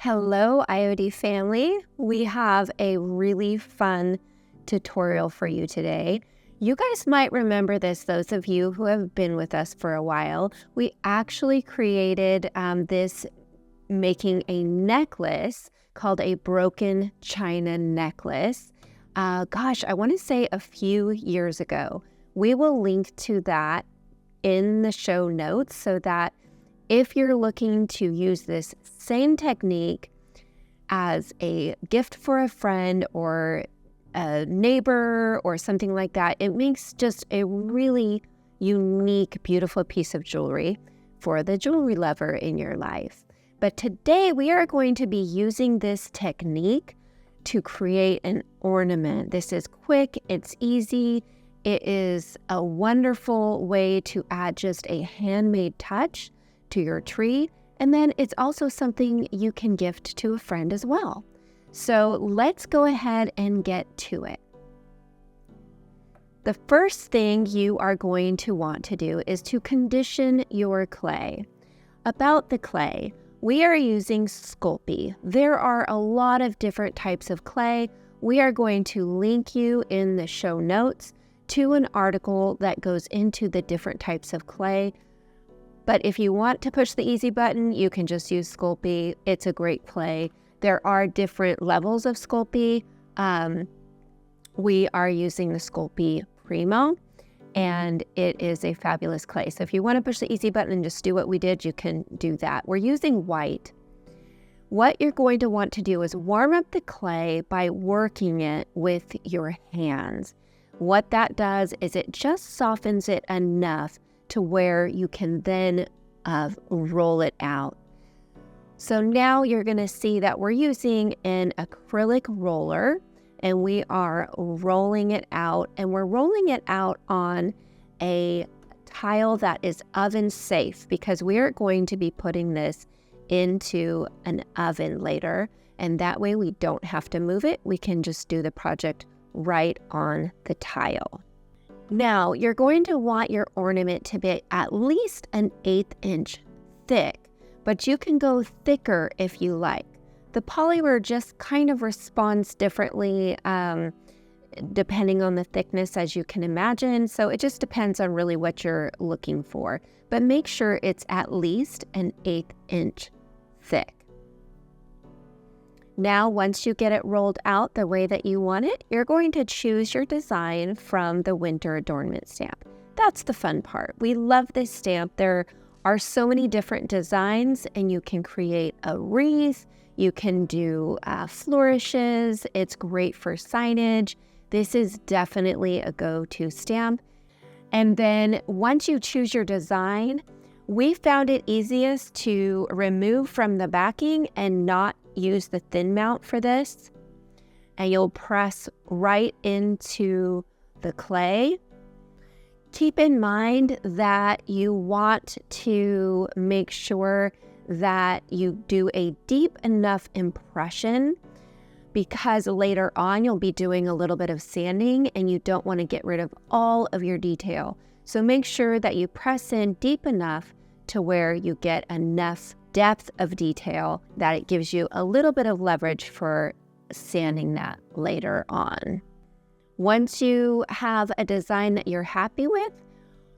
Hello, IOD family. We have a really fun tutorial for you today. You guys might remember this, those of you who have been with us for a while. We actually created this making a necklace called a broken china necklace. I want to say a few years ago. We will link to that in the show notes so that if you're looking to use this same technique as a gift for a friend or a neighbor or something like that, it makes just a really unique, beautiful piece of jewelry for the jewelry lover in your life. But today we are going to be using this technique to create an ornament. This is quick, it's easy, it is a wonderful way to add just a handmade touch to your tree, and then it's also something you can gift to a friend as well. So let's go ahead and get to it. The first thing you are going to want to do is to condition your clay. About the clay, we are using Sculpey. There are a lot of different types of clay. We are going to link you in the show notes to an article that goes into the different types of clay. But if you want to push the easy button, you can just use Sculpey. It's a great clay. There are different levels of Sculpey. We are using the Sculpey Primo, and it is a fabulous clay. So if you want to push the easy button and just do what we did, you can do that. We're using white. What you're going to want to do is warm up the clay by working it with your hands. What that does is it just softens it enough to where you can then roll it out. So now you're going to see that we're using an acrylic roller and we are rolling it out, and we're rolling it out on a tile that is oven safe because we are going to be putting this into an oven later, and that way we don't have to move it. We can just do the project right on the tile. Now, you're going to want your ornament to be at least an 1/8 inch thick, but you can go thicker if you like. The polymer just kind of responds differently depending on the thickness, as you can imagine. So it just depends on really what you're looking for. But make sure it's at least an 1/8 inch thick. Now, once you get it rolled out the way that you want it, you're going to choose your design from the Winter Adornment Stamp. That's the fun part. We love this stamp. There are so many different designs, and you can create a wreath, you can do flourishes. It's great for signage. This is definitely a go-to stamp. And then once you choose your design, we found it easiest to remove from the backing and not use the thin mount for this. And you'll press right into the clay. Keep in mind that you want to make sure that you do a deep enough impression, because later on you'll be doing a little bit of sanding and you don't want to get rid of all of your detail. So make sure that you press in deep enough to where you get enough depth of detail that it gives you a little bit of leverage for sanding that later on. Once you have a design that you're happy with,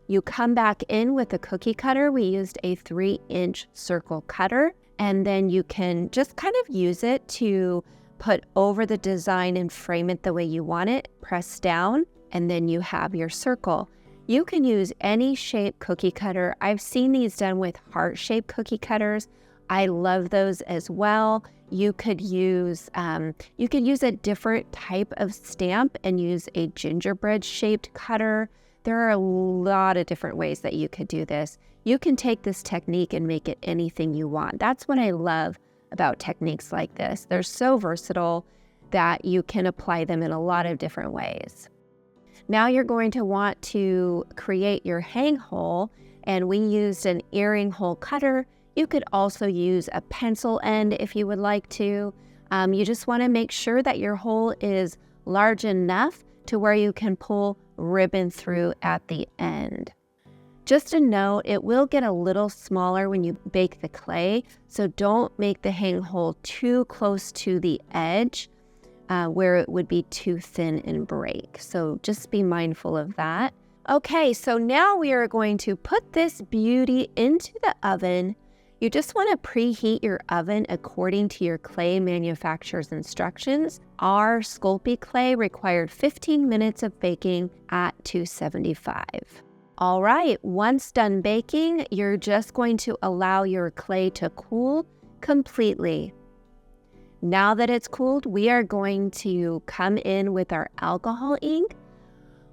you come back in with a cookie cutter. We used a 3-inch circle cutter, and then you can just kind of use it to put over the design and frame it the way you want it. Press down, and then you have your circle. You can use any shape cookie cutter. I've seen these done with heart-shaped cookie cutters. I love those as well. You could use a different type of stamp and use a gingerbread-shaped cutter. There are a lot of different ways that you could do this. You can take this technique and make it anything you want. That's what I love about techniques like this. They're so versatile that you can apply them in a lot of different ways. Now you're going to want to create your hang hole, and we used an earring hole cutter. You could also use a pencil end if you would like to. You just want to make sure that your hole is large enough to where you can pull ribbon through at the end. Just a note, it will get a little smaller when you bake the clay, so don't make the hang hole too close to the edge where it would be too thin and break. So just be mindful of that. Okay, so now we are going to put this beauty into the oven. You just want to preheat your oven according to your clay manufacturer's instructions. Our Sculpey clay required 15 minutes of baking at 275. All right, once done baking, you're just going to allow your clay to cool completely. Now that it's cooled, we are going to come in with our alcohol ink.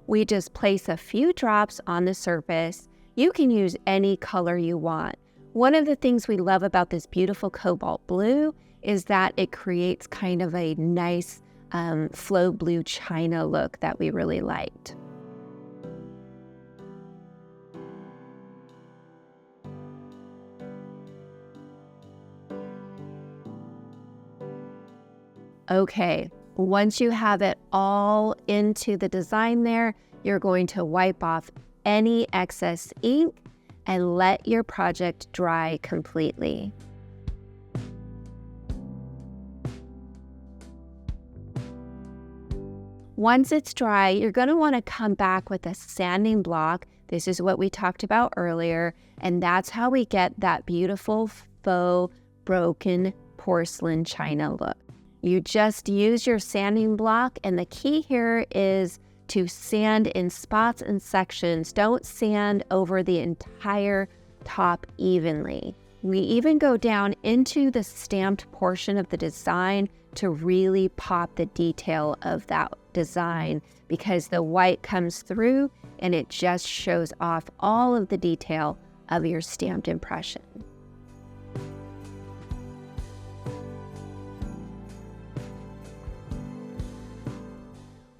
We just place a few drops on the surface. You can use any color you want. One of the things we love about this beautiful cobalt blue is that it creates kind of a nice flow blue china look that we really liked. Okay, once you have it all into the design there, you're going to wipe off any excess ink and let your project dry completely. Once it's dry, you're going to want to come back with a sanding block. This is what we talked about earlier, and that's how we get that beautiful faux broken porcelain china look. You just use your sanding block, and the key here is to sand in spots and sections. Don't sand over the entire top evenly. We even go down into the stamped portion of the design to really pop the detail of that design, because the white comes through and it just shows off all of the detail of your stamped impression.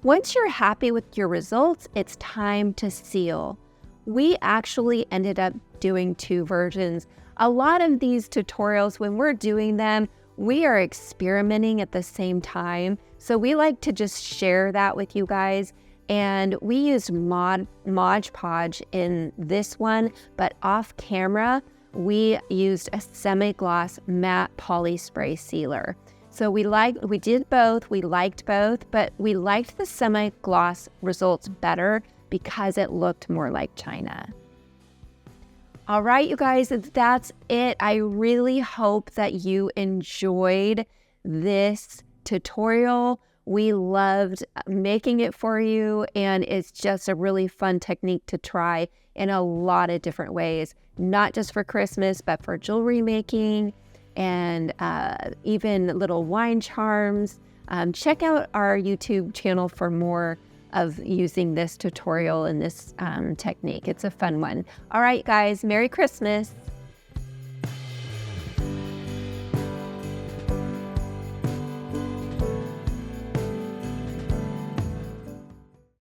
Once you're happy with your results, it's time to seal. We actually ended up doing two versions. A lot of these tutorials, when we're doing them, we are experimenting at the same time. So we like to just share that with you guys. And we used Modge Podge in this one, but off camera, we used a Semi-Gloss matte poly spray sealer. So we did both, we liked both, but we liked the Semi-Gloss results better because it looked more like china. All right, you guys, that's it. I really hope that you enjoyed this tutorial. We loved making it for you, and it's just a really fun technique to try in a lot of different ways, not just for Christmas, but for jewelry making, and even little wine charms. Check out our YouTube channel for more of using this tutorial and this technique. It's a fun one. All right, guys, Merry Christmas.